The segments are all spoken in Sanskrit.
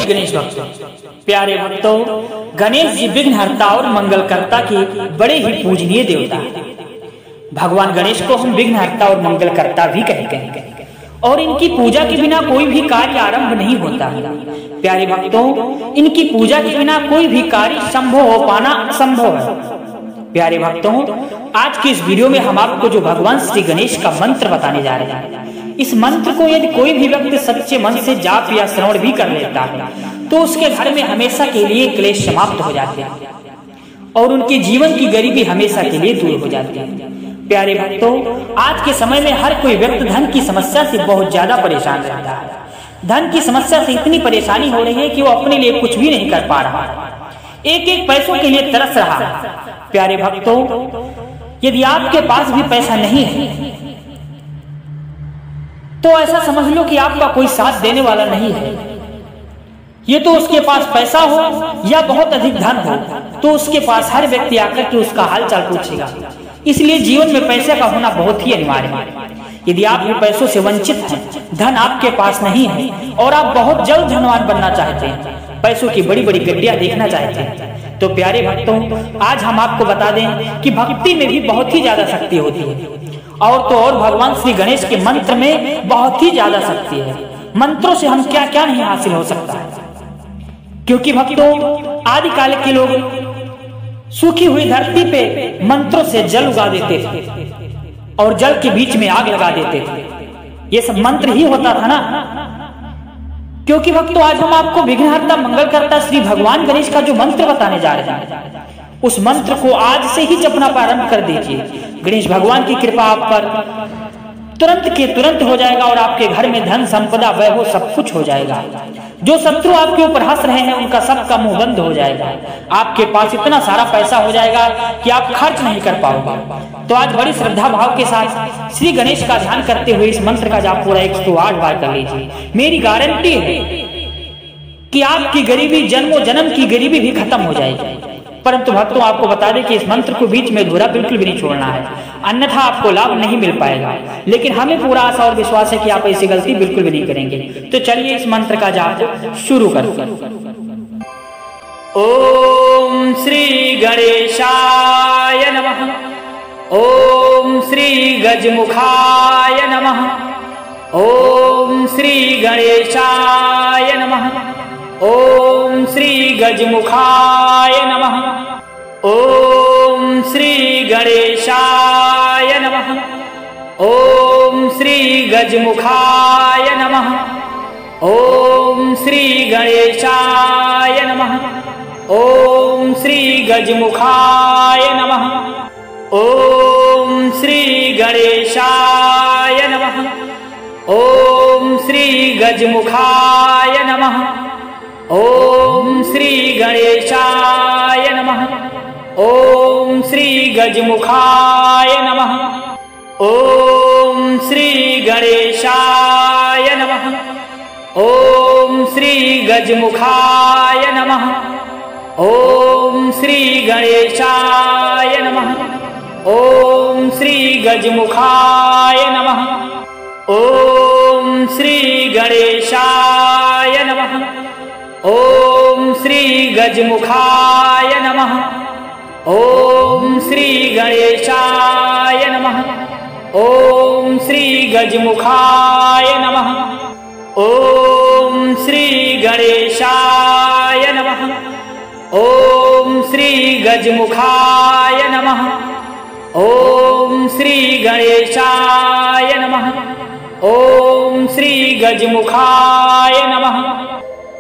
गणेश भक्तों, प्यारे भक्तों, गणेश जी विघ्नहर्ता और मंगलकर्ता के बड़े ही पूजनीय देवता हैं। भगवान गणेश को हम विघ्नहर्ता और मंगलकर्ता भी कहते हैं और इनकी पूजा के बिना कोई भी कार्य आरंभ नहीं होता। प्यारे भक्तों, इनकी पूजा के बिना कोई भी कार्य संभव हो पाना असंभव है। प्यारे भक्तों, आज की इस वीडियो में हम आपको जो भगवान श्री गणेश का मंत्र बताने जा रहे हैं, इस मंत्र को यदि कोई भी व्यक्ति सच्चे मन से जाप या श्रवण भी कर लेता है तो उसके घर में हमेशा के लिए क्लेश समाप्त हो जाते हैं और उनके जीवन की गरीबी हमेशा के लिए दूर हो जाती है। प्यारे भक्तों, आज के समय में हर कोई व्यक्ति धन की समस्या से बहुत ज्यादा परेशान रहता है। धन की समस्या से इतनी परेशानी हो रही है कि वो अपने लिए कुछ भी नहीं कर पा रहा, एक एक पैसों के लिए तरस रहा है। प्यारे भक्तों, यदि आपके पास भी पैसा नहीं है तो ऐसा समझ लो कि आपका कोई साथ देने वाला नहीं है। ये तो उसके पास पैसा हो या बहुत अधिक धन हो तो उसके पास हर व्यक्ति आकर के उसका हालचाल पूछेगा। इसलिए जीवन में पैसे का होना बहुत ही अनिवार्य है। यदि आप भी पैसों से वंचित हैं, धन आपके पास नहीं है और आप बहुत जल्द धनवान बनना चाहते हैं, पैसों की बड़ी बड़ी गड्डियां देखना चाहते हैं, तो प्यारे भक्तों, आज हम आपको बता दें कि भक्ति में भी बहुत ही ज्यादा शक्ति होती है और तो और भगवान श्री गणेश के मंत्र में बहुत ही ज्यादा शक्ति है। मंत्रों से हम क्या क्या नहीं हासिल हो सकता है, क्योंकि भक्तों, आदिकाल के लोग सूखी हुई धरती पे मंत्रों से जल उगा देते थे और जल के बीच में आग लगा देते थे। ये सब मंत्र ही होता था ना। क्योंकि भक्तों, आज हम आपको विघ्नहर्ता मंगलकर्ता श्री भगवान गणेश का जो मंत्र बताने जा रहे हैं, उस मंत्र को आज से ही जपना प्रारंभ कर दीजिए। गणेश भगवान की कृपा आप पर तुरंत के तुरंत हो जाएगा और आपके घर में धन संपदा वैभव सब कुछ हो जाएगा। जो शत्रु आपके ऊपर हंस रहे हैं उनका सबका मुंह बंद हो जाएगा। आपके पास इतना सारा पैसा हो जाएगा कि आप खर्च नहीं कर पाओगे। तो आज बड़ी श्रद्धा भाव के साथ श्री गणेश का ध्यान करते हुए इस मंत्र का जाप पूरा 108 बार कर लीजिए। मेरी गारंटी है कि आपकी गरीबी, जन्मों जन्म की गरीबी भी खत्म हो जाएगी। परंतु भक्तों, आपको बता दें कि इस मंत्र को बीच में अधूरा बिल्कुल भी नहीं छोड़ना है, अन्यथा आपको लाभ नहीं मिल पाएगा। लेकिन हमें पूरा आशा और विश्वास है कि आप ऐसी गलती बिल्कुल भी नहीं करेंगे। तो चलिए इस मंत्र का जाप शुरू करते हैं। ओम श्री गणेशाय नमः। ओम श्री गजमुखाय नमः। ओम श्री गणेशाय नमः। ओम श्री गजमुखाय नमः। ओम श्री गणेशाय नमः। ओम श्री गजमुखाय नमः। ओम श्री गणेशाय नमः। ओम श्री गजमुखाय नमः। ओम श्री गणेशाय नमः। ओम श्री गजमुखाय नमः। ओम श्री गणेशाय नमः। ओम श्री गजमुखाय नमः। ओम श्री गणेशाय नमः। ओम श्री गजमुखाय नमः। ओम श्री गणेशाय नमः। ओम श्री गजमुखाय नमः। ओम श्री गणेशाय नमः। ओम श्री गजमुखाय नमः। ओम श्री गणेशाय नमः। ओम श्री गजमुखाय नमः। ओम श्री गणेशाय नमः। ओम श्री गजमुखाय नमः। ओम श्री गणेशाय नमः। ओम श्री गजमुखाय नमः।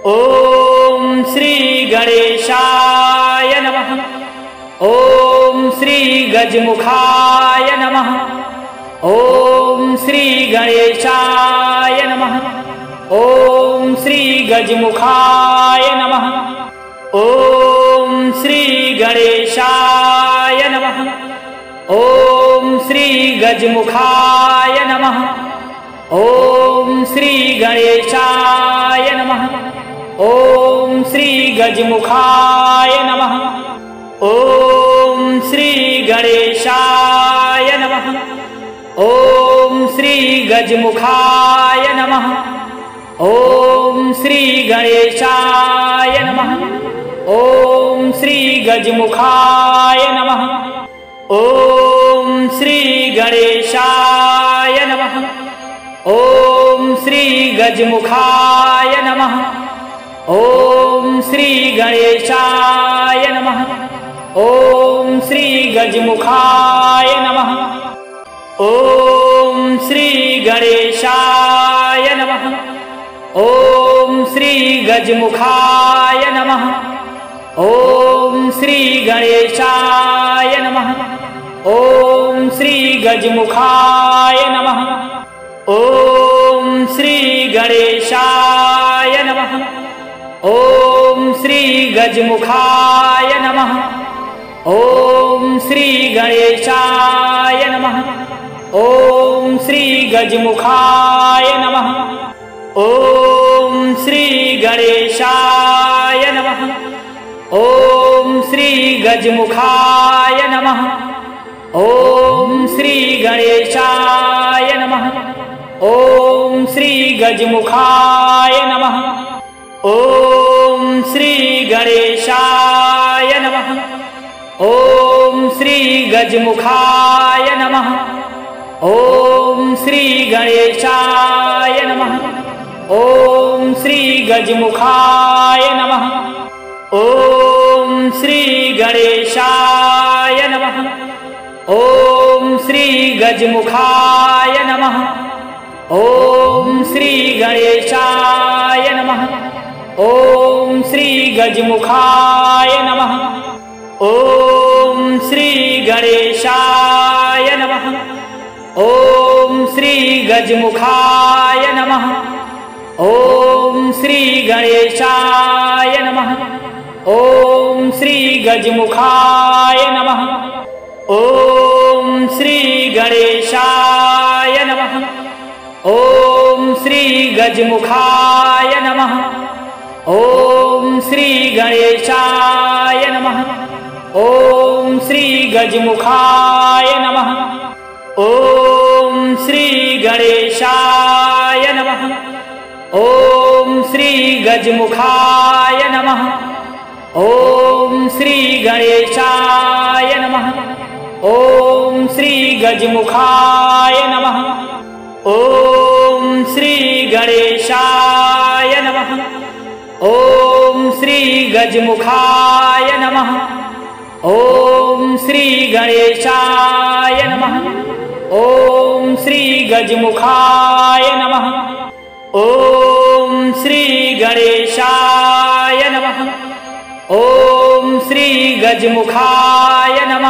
ओम श्री गणेशाय नमः। ओम श्री गजमुखाय नमः। ओम श्री गणेशाय नमः। ओम श्री गजमुखाय नमः। ओम श्री गणेशाय नमः। ओम श्री गजमुखाय नमः। ओम श्री गणेशाय नमः। ओम श्री गजमुखाय नमः। गणेशाय नमः। ओम श्री गजमुखाय नमः। ओम श्री गणेशाय नमः। ओम श्री गजमुखाय नमः। ओम श्री गणेशाय नमः। ओम श्री गजमुखाय नमः। ओम श्री गणेशाय नमः। ओम श्री गजमुखाय नमः। ओम श्री गणेशाय नमः। ओम श्री गजमुखाय नमः। ओम श्री गणेशाय नमः। ओम श्री गजमुखाय नमः। ओम श्री गणेशाय नमः। ओम श्री गजमुखाय नमः। ओम श्री गणेशाय नमः। ओम श्री गजमुखाय नमः। ओम श्री गणेशाय नमः। ओम श्री गजमुखाय नमः। ओम श्री गणेशाय नमः। ओम श्री गजमुखाय नमः। ओम श्री गणेशाय नमः। ओम श्री गजमुखाय नमः। ओम श्री गणेशाय नमः। ओम श्री गजमुखाय नमः। ओम श्री गणेशाय नमः। ओम श्री गजमुखाय नमः। ओम श्री गणेशाय नमः। ओम श्री गजमुखाय नमः। ओम श्री गणेशाय नमः। ओम श्री गजमुखाय नमः। ओम श्री गणेशाय नमः। ओम श्री गजमुखाय नमः। ओम श्री गणेशाय नमः। ओम श्री गजमुखाय नमः। ओम श्री गणेशाय नमः। ओम श्री गजमुखाय नमः। ओम श्री गणेशाय नमः। ओम श्री गजमुखाय नमः। ओम श्री गणेशाय नमः। ओम श्री गजमुखाय नमः। ओम श्री गणेशाय नमः। ओम श्री गजमुखाय नमः। ओम श्री गणेशाय नमः। ओम श्री गजमुखाय नमः। ओम श्री गणेशाय नमः। ओम श्री गजमुखाय नमः।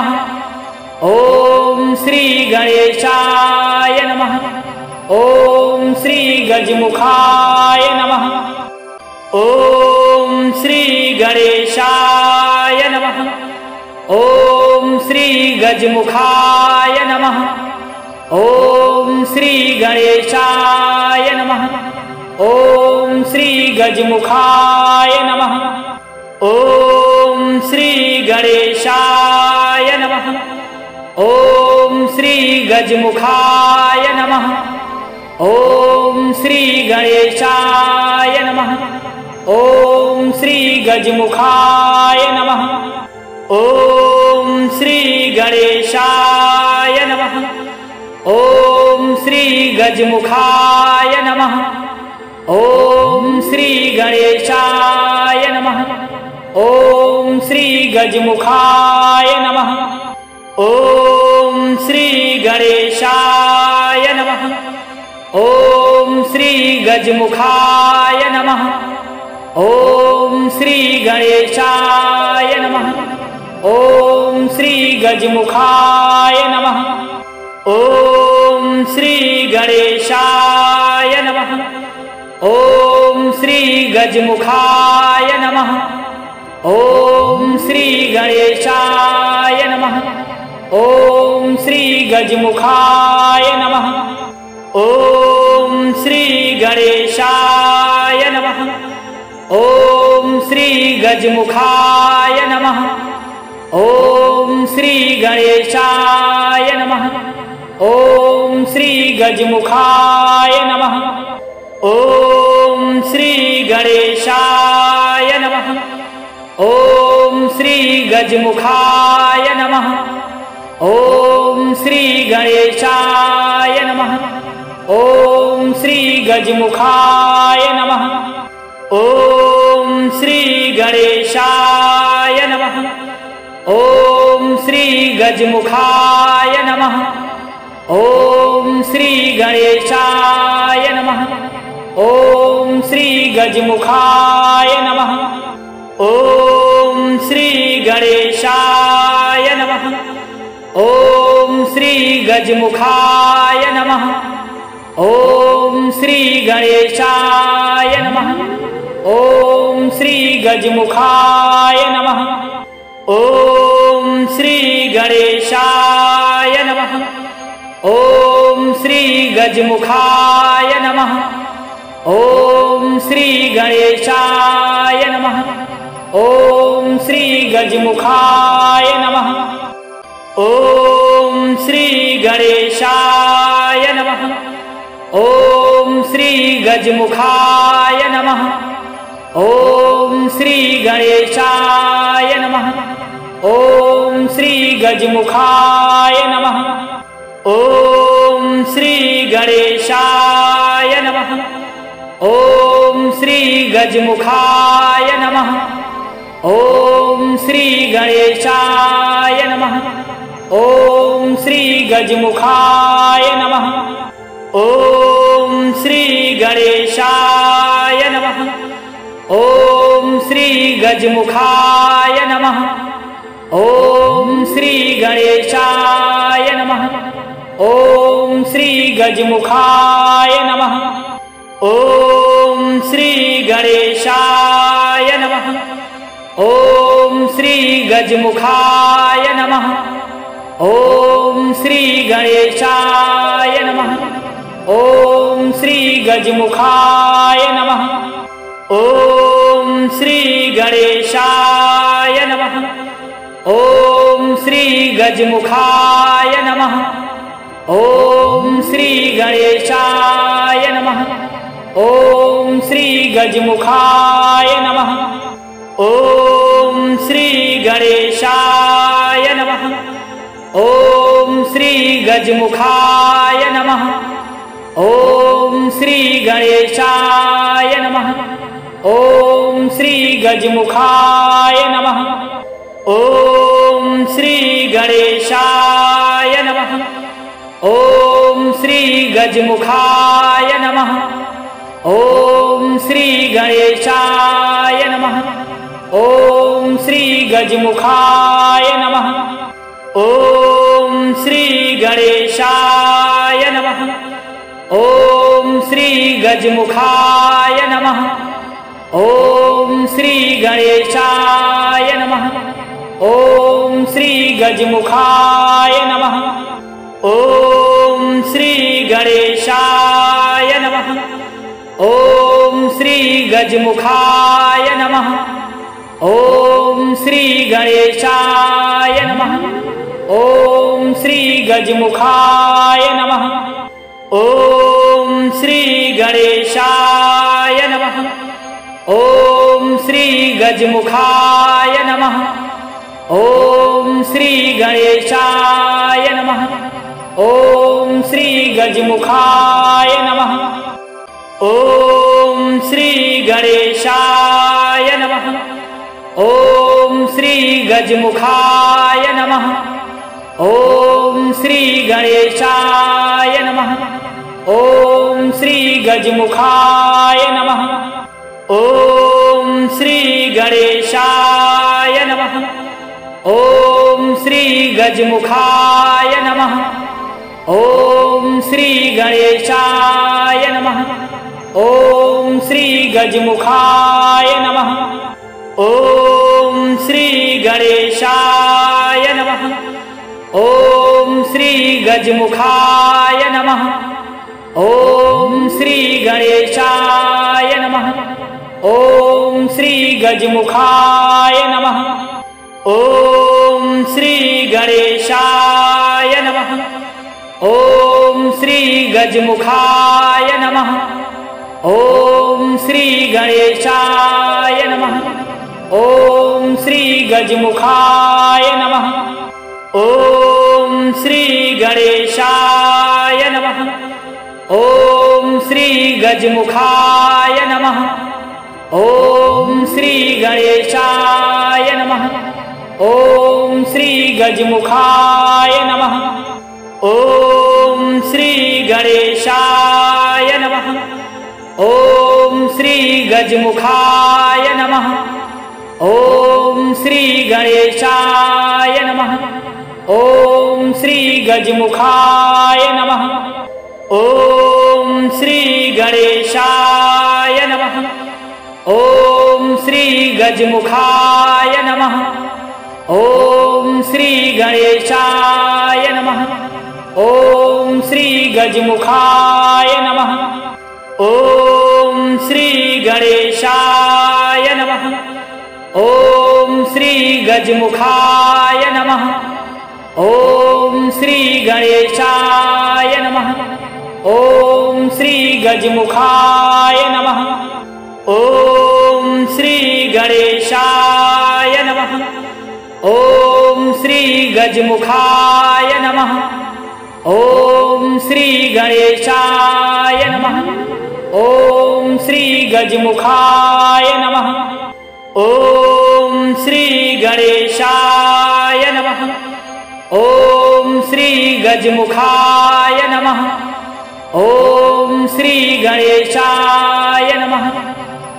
ओम श्री गणेशाय नमः। ओम श्री गजमुखाय नमः। ओम श्री गणेशाय नमः। ओम श्री गजमुखाय नमः। ओम श्री गणेशाय नमः। ओम श्री गजमुखाय नमः। ओम श्री गणेशाय नमः। ओम श्री गजमुखाय नमः। ओम श्री गणेशाय नमः। ओम श्री गजमुखाय नमः। ओम श्री गणेशाय नमः। ओम श्री गजमुखाय नमः। ओम श्री गणेशाय नमः। ओम श्री गजमुखाय नमः। ओम श्री गणेशाय नमः। ओम श्री गजमुखाय नमः। ओम श्री गणेशाय नमः। ओम श्री गजमुखाय नमः। ओम श्री गणेशाय नमः। ओम श्री गजमुखाय नमः। ओम श्री गणेशाय नमः। ओम श्री गजमुखाय नमः। ओम श्री गणेशाय नमः। ओम श्री गजमुखाय नमः। ओम श्री गणेशाय नमः। ओम श्री गजमुखाय नमः। ओम श्री गणेशाय नमः। ओम श्री गजमुखाय नमः। ओम श्री गणेशाय नमः। ओम श्री गजमुखाय नमः। ओम श्री गणेशाय नमः। ओम श्री गजमुखाय नमः। ओम श्री गणेशाय नमः। ओम श्री गजमुखाय नमः। ओम श्री गणेशाय नमः। ओम श्री गजमुखाय नमः। ओम श्री गणेशाय नमः। ओम श्री गजमुखाय नमः। ओम श्री गणेशाय नमः। ओम श्री गजमुखाय नमः। ओम श्री गणेशाय नमः। ओम श्री गजमुखाय नमः। ओम श्री गणेशाय नमः। ओम श्री गजमुखाय नमः। ओम श्री गणेशाय नमः। ओम श्री गजमुखाय नमः। ओम श्री गणेशाय नमः। ओम श्री गजमुखाय नमः। ओम श्री गणेशाय नमः। ओम श्री गजमुखाय नमः। ओम श्री गणेशाय नमः। ओम श्री गजमुखाय नमः। ओम श्री गणेशाय नमः। ओम श्री गजमुखाय नमः। ओम श्री गणेशाय नमः। ओम श्री गजमुखाय नमः। ओम श्री गणेशाय नमः। ओम श्री गजमुखाय नमः। ओम श्री गणेशाय नमः। ओम श्री गजमुखाय नमः। ओम श्री गणेशाय नमः। ओम श्री गजमुखाय नमः। ओम श्री गणेशाय नमः। ओम श्री गजमुखाय नमः। ओम श्री गणेशाय नमः। ओम श्री गजमुखाय नमः। ओम श्री गणेशाय नमः। ओम श्री गजमुखाय नमः। ओम श्री गणेशाय नमः। ओम श्री गजमुखाय नमः। ओम श्री गणेशाय नमः। ओम श्री गजमुखाय नमः। ओम श्री गणेशाय नमः। ओम श्री गजमुखाय नमः। ओम श्री गणेशाय नमः। ओम श्री गजमुखाय नमः। ओम श्री गणेशाय नमः। ओम श्री गजमुखाय नमः। ओम श्री गणेशाय नमः। ओम श्री गजमुखाय नमः। ओम श्री गणेशाय नमः। ओम श्री गजमुखाय नमः। ओम श्री गणेशाय नमः। ओम श्री गजमुखाय नमः। ओम श्री गणेशाय नमः। ओम श्री गजमुखाय नमः। ओम श्री गणेशाय नमः। ओम श्री गजमुखाय नमः। ओम श्री गणेशाय नमः। ओम श्री गजमुखाय नमः। ओम श्री गणेशाय नमः। ओम श्री गजमुखाय नमः। ओम श्री गणेशाय नमः। ओम श्री गजमुखाय नमः। ओम श्री गणेशाय नमः। ओम श्री गजमुखाय नमः। ओम श्री गणेशाय नमः। ओम श्री गजमुखाय नमः। ओम श्री गणेशाय नमः। ओम श्री गजमुखाय नमः। ओम श्री गणेशाय नमः। ओम श्री गजमुखाय नमः। ओम श्री गणेशाय नमः। ओम श्री गजमुखाय नमः। ओम श्री गणेशाय नमः। ओम श्री गजमुखाय नमः। ओम श्री गणेशाय नमः। ओम श्री गजमुखाय नमः। ओम श्री गणेशाय नमः। ओम श्री गजमुखाय नमः। ओम श्री गणेशाय नमः। ओम श्री गजमुखाय नमः। ओम श्री गणेशाय नमः। ओम श्री गजमुखाय नमः। ओम श्री गणेशाय नमः। ओम श्री गजमुखाय नमः। ओम श्री गणेशाय नमः। ओम श्री गजमुखाय नमः। ओम श्री गणेशाय नमः। ओम श्री गजमुखाय नमः। ओम श्री गणेशाय नमः।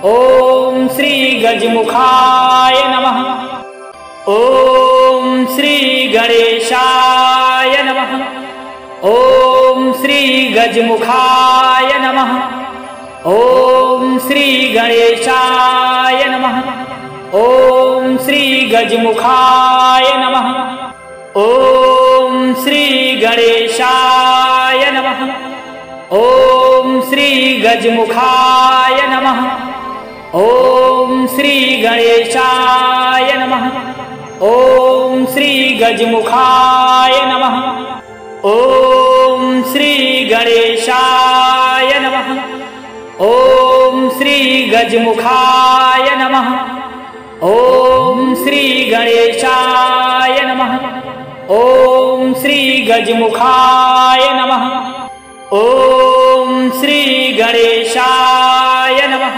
ओम श्री गजमुखाय नमः। ओम श्री गणेशाय नमः। ओम श्री गजमुखाय नमः। ओम श्री गणेशाय नमः। ओम श्री गजमुखाय नमः। ओम श्री गणेशाय नमः। ओम श्री गजमुखाय नमः। ओम श्री गणेशाय नमः। ओम श्री गजमुखाय नमः। ओम श्री गणेशाय नमः। ओम श्री गजमुखाय नमः। ओम श्री गणेशाय नमः। ओम श्री गजमुखाय नमः। ओम श्री गणेशाय नमः। ओम श्री गजमुखाय नमः। ओम श्री गणेशाय नमः।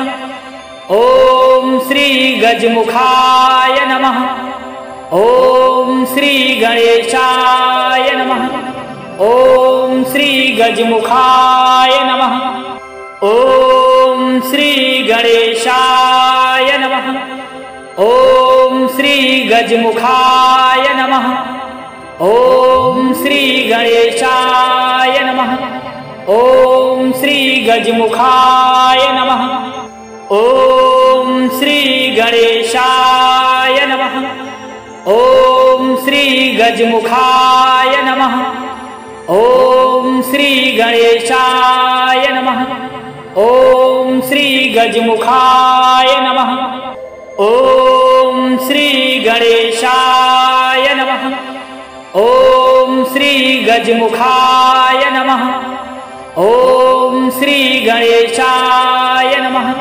ओम श्री गजमुखाय नमः। ओम श्री गणेशाय नमः। ओम श्री गजमुखाय नमः। ओम श्री गणेशाय नमः। ओम श्री गजमुखाय नमः। ओम श्री गणेशाय नमः। ओम श्री गजमुखाय नमः। ओम श्री गणेशाय नमः। ओम श्री गजमुखाय नमः। ओम श्री गणेशाय नमः। ओम श्री गजमुखाय नमः। ओम श्री गणेशाय नमः।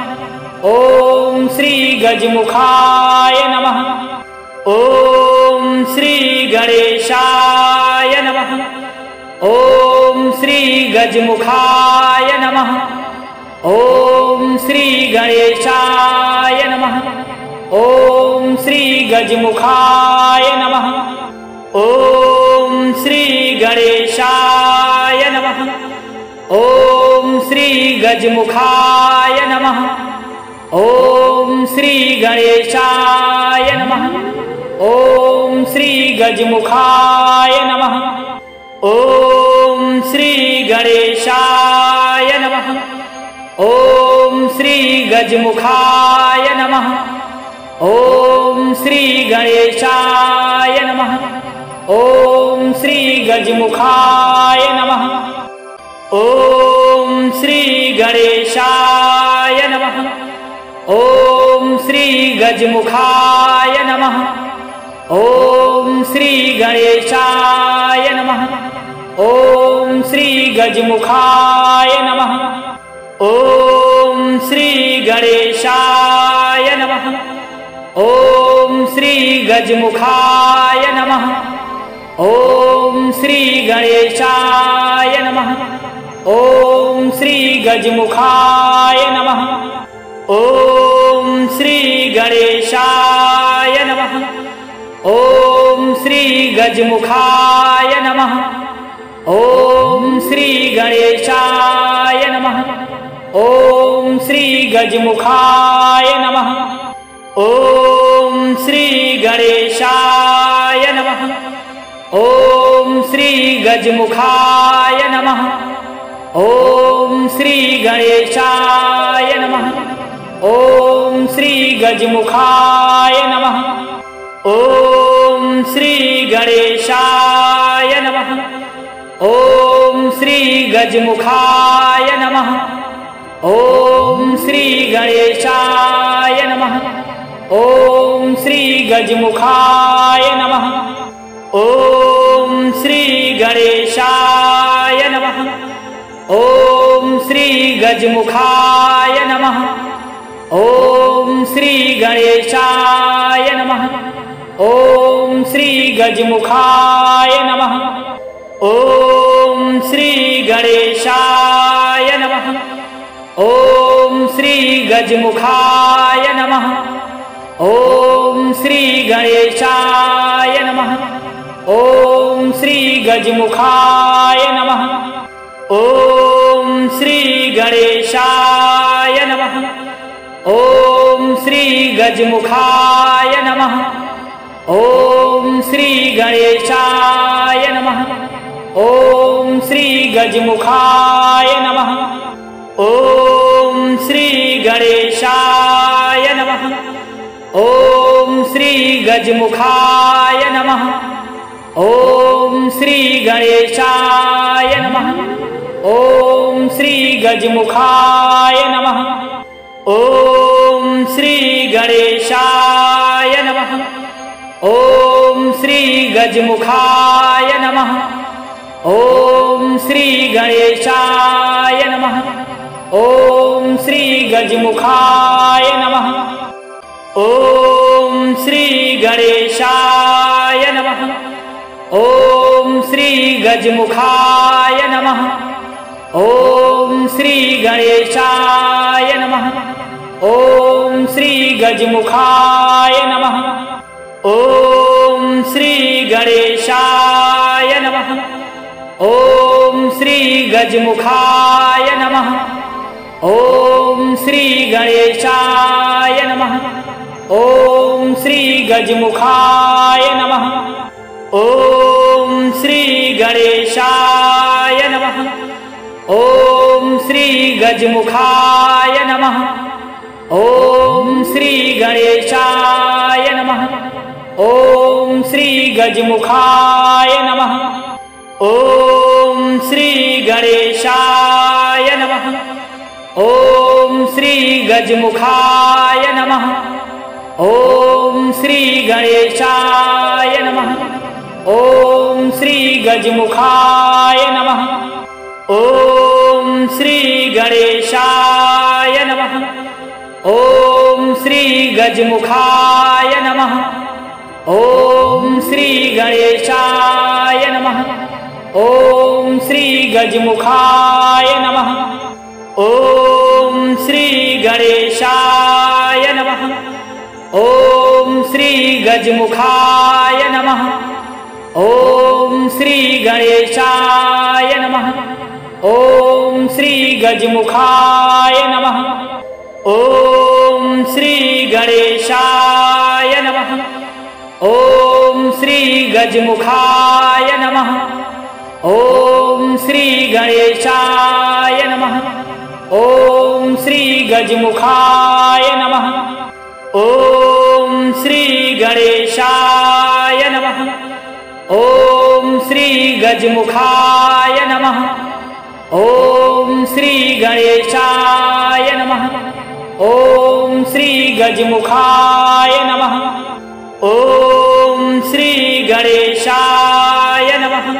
ओम श्री गजमुखाय नमः। ओम श्री गणेशाय नमः। ओम श्री गजमुखाय नमः। ओम श्री गणेशाय नमः। ओम श्री गजमुखाय नमः। ओम श्री गणेशाय नमः। ओम श्री गजमुखाय नमः। ओम श्री गणेशाय नमः। ओम श्री गजमुखाय नमः। ओम श्री गणेशाय नमः। ओम श्री गजमुखाय नमः। ओम श्री गणेशाय नमः। ओम श्री गजमुखाय नमः। ओम श्री गणेशाय नमः। ओम श्री गजमुखाय नमः। ओम श्री गणेशाय नमः। ओम श्री गजमुखाय नमः। ओम श्री गणेशाय नमः। ओम श्री गजमुखाय नमः। ओम श्री गणेशाय नमः। ओम श्री गजमुखाय नमः। ओम श्री गणेशाय नमः। ओम श्री गजमुखाय नमः। ओम श्री गणेशाय नमः। ओम श्री गजमुखाय नमः। ओम श्री गणेशाय नमः। ओम श्री गजमुखाय नमः। ओम श्री गणेशाय नमः। ओम श्री गजमुखाय नमः। ओम श्री गणेशाय नमः। ओम श्री गजमुखाय नमः। ओम श्री गणेशाय नमः। ओम श्री गजमुखाय नमः। ओम श्री गणेशाय नमः। ओम श्री गजमुखाय नमः। ओम श्री गणेशाय नमः। ओम श्री गजमुखाय नमः। ओम श्री गणेशाय नमः। ओम श्री गजमुखाय नमः। ओम श्री गणेशाय नमः। ओम श्री गजमुखाय नमः। ओम श्री गणेशाय नमः। ओम श्री गजमुखाय नमः। ओम श्री गणेशाय नमः। ओम श्री गजमुखाय नमः। ओम श्री गणेशाय नमः। ओम श्री गजमुखाय नमः। ओम श्री गणेशाय नमः। ओम श्री गजमुखाय नमः। ओम श्री गणेशाय नमः। ओम श्री गजमुखाय नमः। ओम श्री गणेशाय नमः। ओम श्री गजमुखाय नमः। ओम श्री गणेशाय नमः। ओम श्री गजमुखाय नमः। ओम श्री गणेशाय नमः। ओम श्री गजमुखाय नमः। ओम श्री गणेशाय नमः। ओम श्री गजमुखाय नमः। ओम श्री गणेशाय नमः। ओम श्री गजमुखाय नमः। ओम श्री गणेशाय नमः। ओम श्री गजमुखाय नमः। ओम श्री गणेशाय नमः। ओम श्री गजमुखाय नमः। ओम श्री गणेशाय नमः। ओम श्री गजमुखाय नमः। ओम श्री गणेशाय नमः। ओम श्री गजमुखाय नमः। ओम श्री गणेशाय नमः। ओम श्री गजमुखाय नमः। ओम श्री गणेशाय नमः। ओम श्री गजमुखाय नमः। ओम श्री गणेशाय नमः। ओम श्री गजमुखाय नमः। ओम श्री गणेशाय नमः। ओम श्री गजमुखाय नमः। ओम श्री गणेशाय नमः। ओम श्री गजमुखाय नमः। ओम श्री गणेशाय नमः। ओम श्री गजमुखाय नमः। ओम श्री गणेशाय नमः। ओम श्री गजमुखाय नमः। ओम श्री गणेशाय नमः। ओम श्री गजमुखाय नमः। ओम श्री गणेशाय नमः।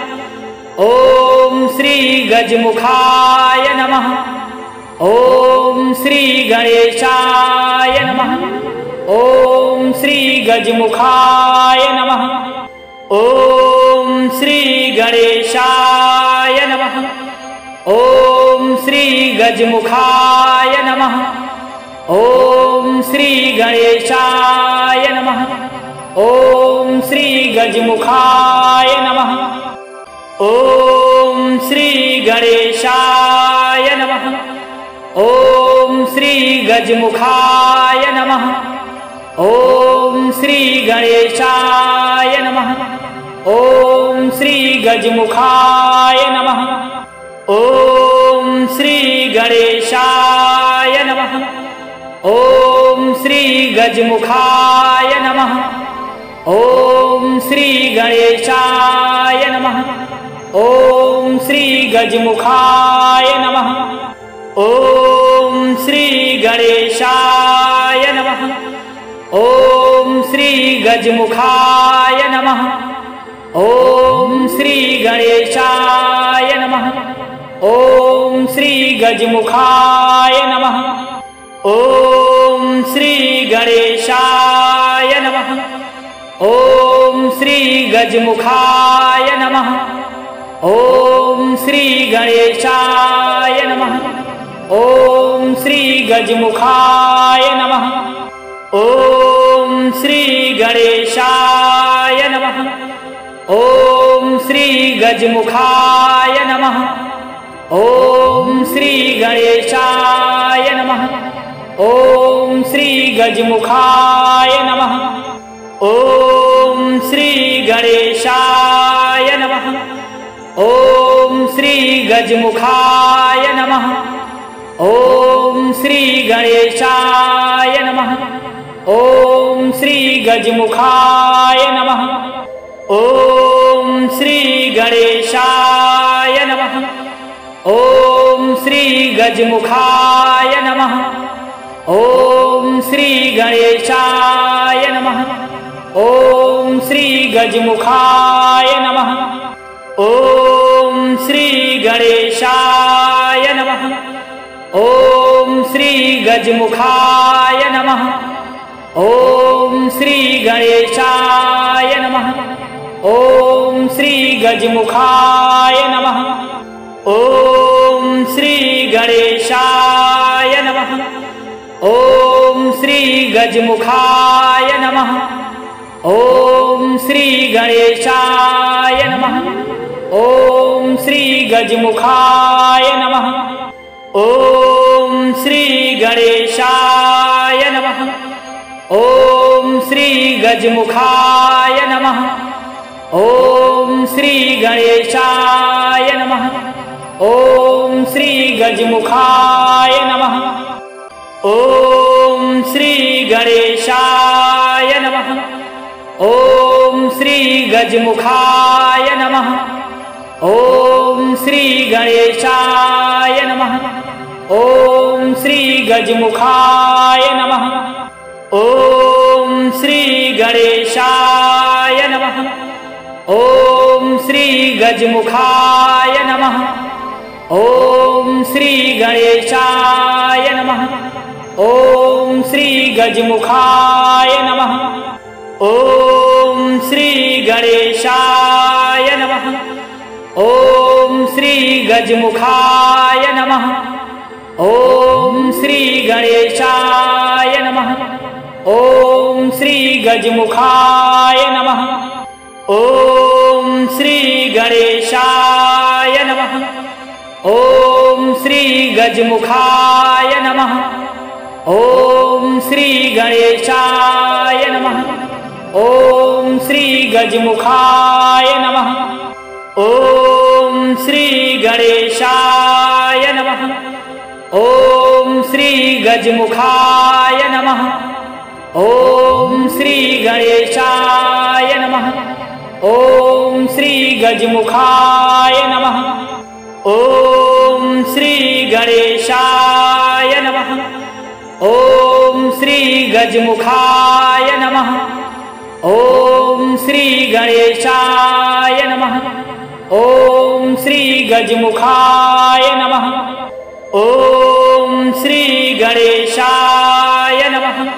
ओम श्री गजमुखाय नमः। ओम श्री गणेशाय नमः। ओम श्री गजमुखाय नमः। ओम श्री गणेशाय नमः। ओम श्री गजमुखाय नमः। ओम श्री गणेशाय नमः। ओम श्री गजमुखाय नमः। ओम श्री गणेशाय नमः। ओम श्री गजमुखाय नमः। ओम श्री गणेशाय नमः। ओम श्री गजमुखाय नमः। ओम श्री गणेशाय नमः। ओम श्री गजमुखाय नमः। ओम श्री गणेशाय नमः। ओम श्री गजमुखाय नमः। ओम श्री गणेशाय नमः। ओम श्री गजमुखाय नमः। ओम श्री गणेशाय नमः। ओम श्री गजमुखाय नमः। ओम श्री गणेशाय नमः। ओम श्री गजमुखाय नमः। ओम श्री गणेशाय नमः। ओम श्री गजमुखाय नमः। ओम श्री गणेशाय नमः। ओम श्री गजमुखाय नमः। ओम श्री गणेशाय नमः। ओम श्री गजमुखाय नमः। ओम श्री गणेशाय नमः। ओम श्री गजमुखाय नमः। ओम श्री गणेशाय नमः। ओम श्री गजमुखाय नमः। ओम श्री गणेशाय नमः। ओम श्री गजमुखाय नमः। ओम श्री गणेशाय नमः। ओम श्री गजमुखाय नमः। ओम श्री गणेशाय नमः। ओम श्री गजमुखाय नमः। ओम श्री गणेशाय नमः। ओम श्री गजमुखाय नमः। ओम श्री गणेशाय नमः। ओम श्री गजमुखाय नमः। ओम श्री गणेशाय नमः। ओम श्री गजमुखाय नमः। ओम श्री गणेशाय नमः। ओम श्री गजमुखाय नमः। ओम श्री गणेशाय नमः। ओम श्री गजमुखाय नमः। ओम श्री गणेशाय नमः। ओम श्री गजमुखाय नमः। ओम श्री गणेशाय नमः। ओम श्री गजमुखाय नमः। ओम श्री गणेशाय नमः। ओम श्री गजमुखाय नमः। ओम श्री गणेशाय नमः। ओम श्री गजमुखाय नमः। ओम श्री गणेशाय नमः। ओम श्री गजमुखाय नमः। ओम श्री गणेशाय नमः। ओम श्री गजमुखाय नमः। ओम श्री गणेशाय नमः। ओम श्री गजमुखाय नमः। ओम श्री गणेशाय नमः। ओम श्री गजमुखाय नमः। ओम श्री गणेशाय नमः। ओम श्री गजमुखाय नमः। ओम श्री गणेशाय नमः। ओम श्री गजमुखाय नमः। ओम श्री गणेशाय नमः। ओम श्री गजमुखाय नमः। ओम श्री गणेशाय नमः। ओम श्री गजमुखाय नमः। ओम श्री गणेशाय नमः।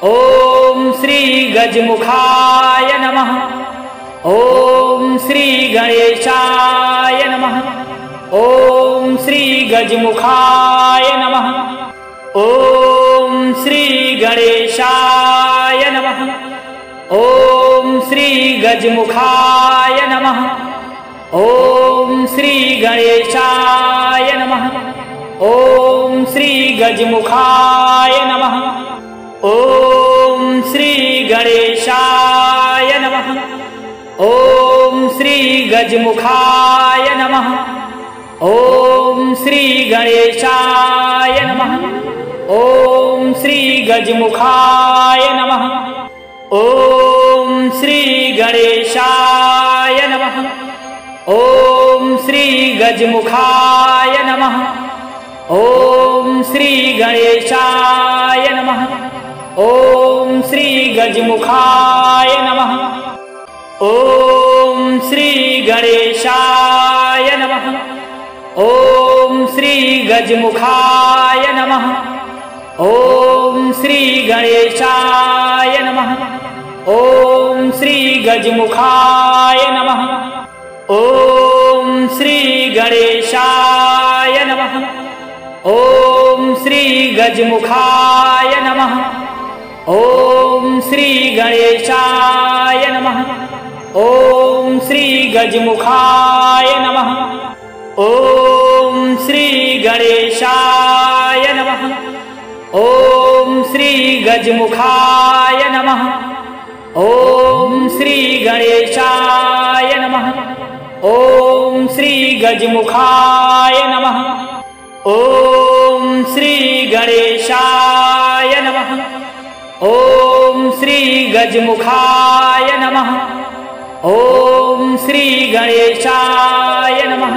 ओम श्री गजमुखाय नमः। ओम श्री गणेशाय नमः। ओम श्री गजमुखाय नमः। ओम श्री गणेशाय नमः। ओम श्री गजमुखाय नमः। ओम श्री गणेशाय नमः। ओम श्री गजमुखाय नमः। ओम श्री गणेशाय नमः। ओम श्री गजमुखाय नमः। ओम श्री गणेशाय नमः। ओम श्री गजमुखाय नमः। ओम श्री गणेशाय नमः। ओम श्री गजमुखाय नमः। ओम श्री गणेशाय नमः। ओम श्री गजमुखाय नमः। ओम श्री गणेशाय नमः। ओम श्री गजमुखाय नमः। ओम श्री गणेशाय नमः। ओम श्री गजमुखाय नमः। ओम श्री गणेशाय नमः। ओम श्री गजमुखाय नमः। ओम श्री गणेशाय नमः। ओम श्री गजमुखाय नमः। ओम श्री गणेशाय नमः। ओम श्री गजमुखाय नमः। ओम श्री गणेशाय नमः। ओम श्री गजमुखाय नमः। ओम श्री गणेशाय नमः। ओम श्री गजमुखाय नमः। ओम श्री गणेशाय नमः। ओम श्री गजमुखाय नमः। ओम श्री गणेशाय नमः।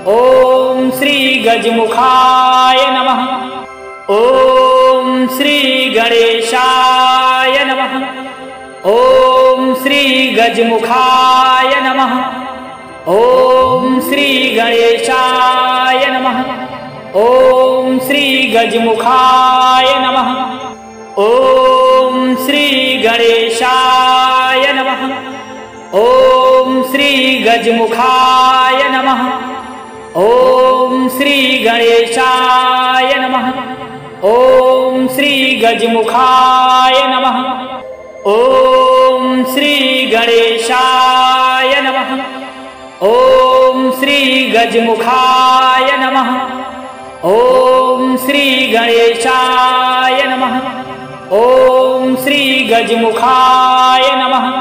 ओम श्री गजमुखाय नमः। ओम श्री गणेशाय नमः। ओम श्री गजमुखाय नमः। ओम श्री गणेशाय नमः। ओम श्री गजमुखाय नमः। ओम श्री गणेशाय नमः। ओम श्री गजमुखाय नमः। ओम श्री गणेशाय नमः। ओम श्री गजमुखाय नमः। ओम श्री गणेशाय नमः। ओम श्री गजमुखाय नमः। ओम श्री गणेशाय नमः। ओम श्री गजमुखाय नमः।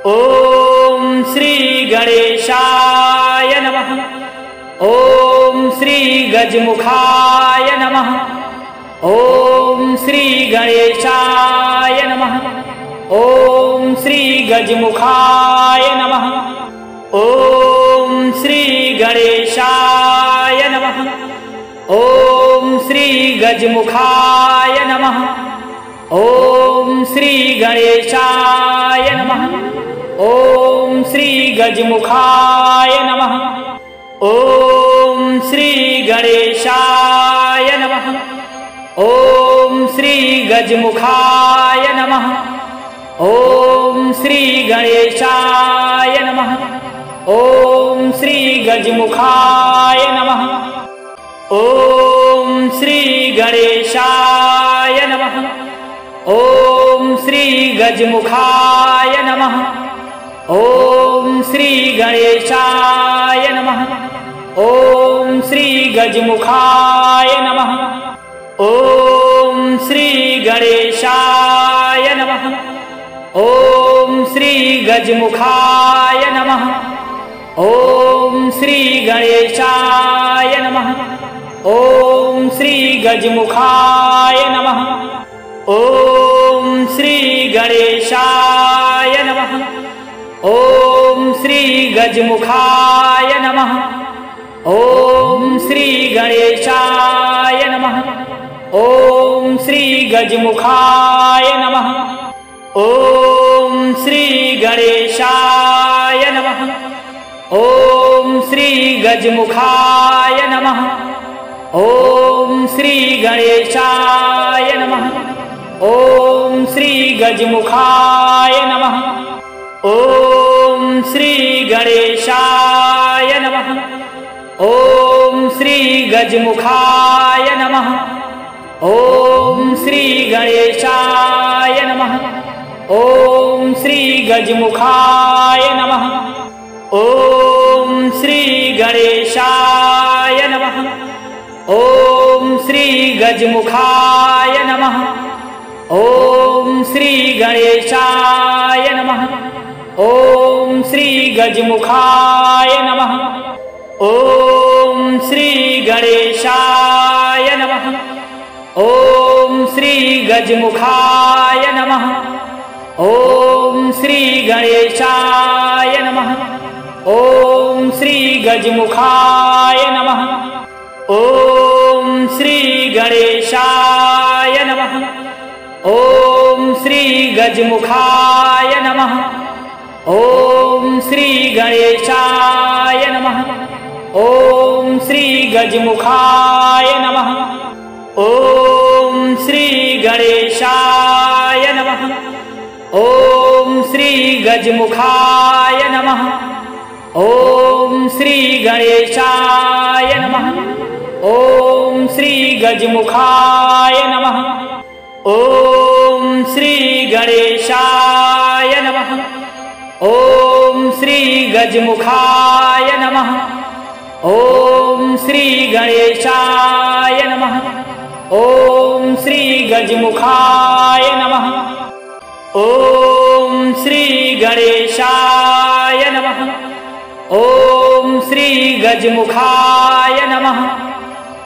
ओम श्री गणेशाय नमः। ओम श्री गजमुखाय नमः। ओम श्री गणेशाय नमः। ओम श्री गजमुखाय नमः। ओम श्री गणेशाय नमः। ओम श्री गजमुखाय नमः। ओम श्री गणेशाय नमः। ओम श्री गजमुखाय नमः। ओम श्री गणेशाय नमः। ओम श्री गजमुखाय नमः। ओम श्री गणेशाय नमः। ओम श्री गजमुखाय नमः। ओम श्री गणेशाय नमः। ओम श्री गजमुखाय नमः। ओम श्री गणेशाय नमः। ओम श्री गजमुखाय नमः। ओम श्री गणेशाय नमः। ओम श्री गजमुखाय नमः। ओम श्री गणेशाय नमः। ओम श्री गजमुखाय नमः। ओम श्री गणेशाय नमः। ओम श्री गजमुखाय नमः। ओम श्री गणेशाय नमः। ओम श्री गजमुखाय नमः। ओम श्री गणेशाय नमः। ओम श्री गजमुखाय नमः। ओम श्री गणेशाय नमः। ओम श्री गजमुखाय नमः। ओम श्री गणेशाय नमः। ओम श्री गजमुखाय नमः। ओम श्री गणेशाय नमः। ओम श्री गजमुखाय नमः। ओम श्री गणेशाय नमः। ओम श्री गजमुखाय नमः। ओम श्री गणेशाय नमः। ओम श्री गजमुखाय नमः। ओम श्री गणेशाय नमः। ओम श्री गजमुखाय नमः। ओम श्री गणेशाय नमः। ओम श्री गजमुखाय नमः। ओम श्री गणेशाय नमः। ओम श्री गजमुखाय नमः। ओम श्री गणेशाय नमः। ओम श्री गजमुखाय नमः। ओम श्री गणेशाय नमः। ओम श्री गजमुखाय नमः। ओम श्री गणेशाय नमः। ओम श्री गजमुखाय नमः। ओम श्री गणेशाय नमः। ओम श्री गजमुखाय नमः। ओम श्री गणेशाय नमः। ओम श्री गजमुखाय नमः।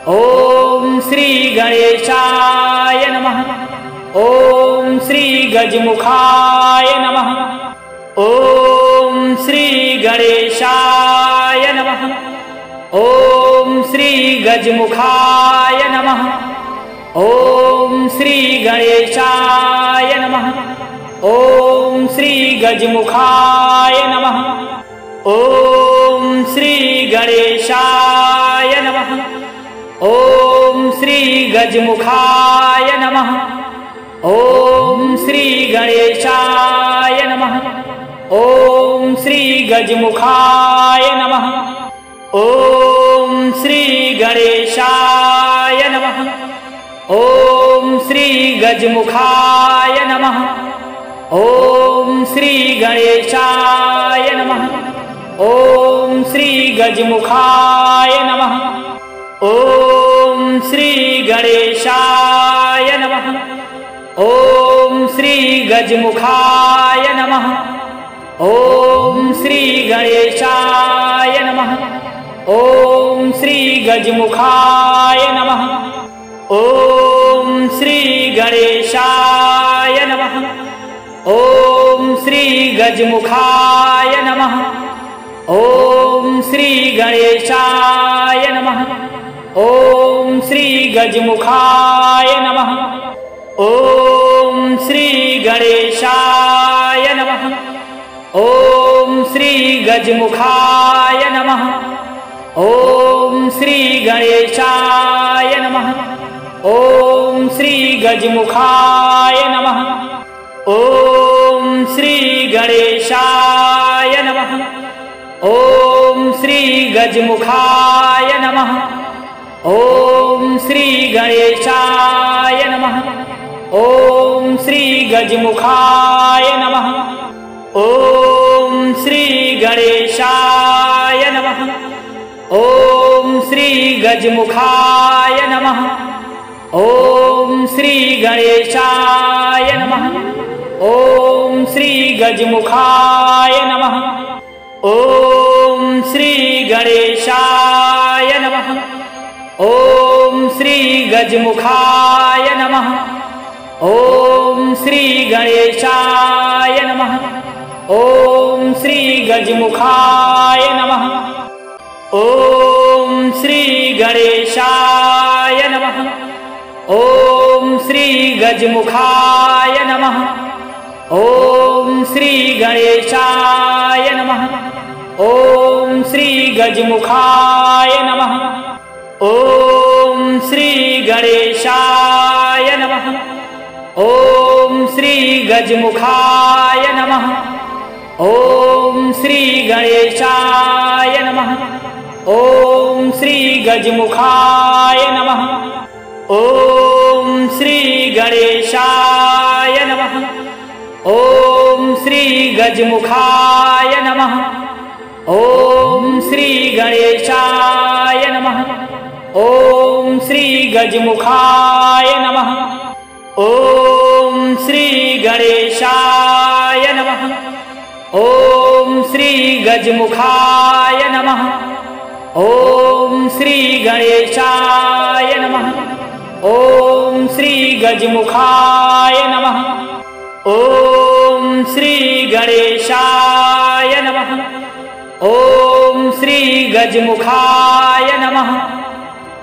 ओम श्री गणेशाय नमः। ओम श्री गजमुखाय नमः। ओम श्री गणेशाय नमः। ओम श्री गजमुखाय नमः। ओम श्री गणेशाय नमः। ओम श्री गजमुखाय नमः। ओम श्री गणेशाय नमः। ओम श्री गजमुखाय नमः। ओम श्री गणेशाय नमः। ओम श्री गजमुखाय नमः। ओम श्री गणेशाय नमः। ओम श्री गजमुखाय नमः। ओम श्री गणेशाय नमः। ओम श्री गजमुखाय नमः। ओम श्री गणेशाय नमः। ओम श्री गजमुखाय नमः। ओम श्री गणेशाय नमः। ओम श्री गजमुखाय नमः। ओम श्री गणेशाय नमः। ओम श्री गजमुखाय नमः। ओम श्री गणेशाय नमः। ओम श्री गजमुखाय नमः। ओम श्री गणेशाय नमः। ओम श्री गजमुखाय नमः। ओम श्री गणेशाय नमः। ओम श्री गजमुखाय नमः। ओम श्री गणेशाय नमः। ओम श्री गजमुखाय नमः। ओम श्री गणेशाय नमः। ओम श्री गजमुखाय नमः। ओम श्री गणेशाय नमः। ओम श्री गजमुखाय नमः। ओम श्री गणेशाय नमः। ओम श्री गजमुखाय नमः। ओम श्री गणेशाय नमः। ओम श्री गजमुखाय नमः। ओम श्री गणेशाय नमः। ओम श्री गजमुखाय नमः। ओम श्री गणेशाय नमः। ओम श्री गजमुखाय नमः। ओम श्री गणेशाय नमः। ओम श्री गजमुखाय नमः। ओम श्री गणेशाय नमः। ओम श्री गजमुखाय नमः। ओम श्री गणेशाय नमः। ओम श्री गजमुखाय नमः। ओम श्री गणेशाय नमः। ओम श्री गजमुखाय नमः। ओम श्री गणेशाय नमः। ओम श्री गजमुखाय नमः। ओम श्री गणेशाय नमः। ओम श्री गजमुखाय नमः। ओम श्री गणेशाय नमः। ओम श्री गजमुखाय नमः। ओम श्री गणेशाय नमः। ओम श्री गजमुखाय नमः।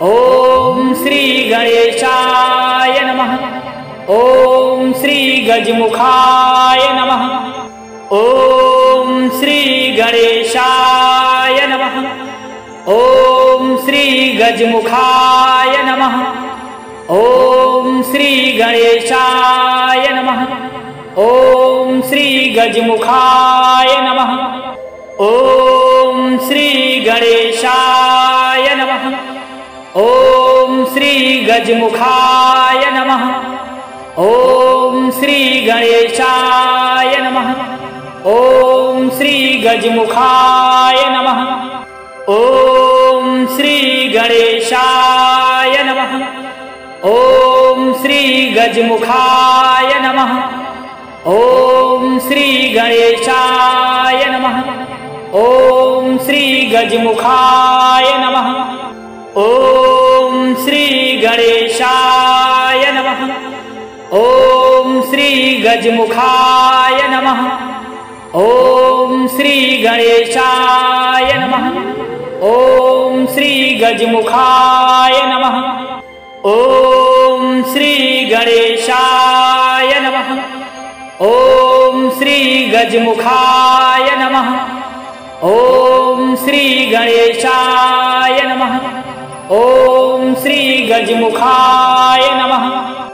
ओम श्री गणेशाय नमः। ओम श्री गजमुखाय नमः। ओम श्री गणेशाय नमः। ओम श्री गजमुखाय नमः। ओम श्री गणेशाय नमः। ओम श्री गजमुखाय नमः। ओम श्री गणेशाय नमः। ओम श्री गजमुखाय नमः। ओम श्री गणेशाय नमः। ओम श्री गजमुखाय नमः। ओम श्री गणेशाय नमः। ओम श्री गजमुखाय नमः। ओम श्री गणेशाय नमः। ओम श्री गजमुखाय नमः। ओम श्री गणेशाय नमः। ओम श्री गजमुखाय नमः। ओम श्री गणेशाय नमः। ओम श्री गजमुखाय नमः। ओम श्री गणेशाय नमः। ओम श्री गजमुखाय नमः। ओम श्री गणेशाय नमः। ओम श्री गजमुखाय नमः।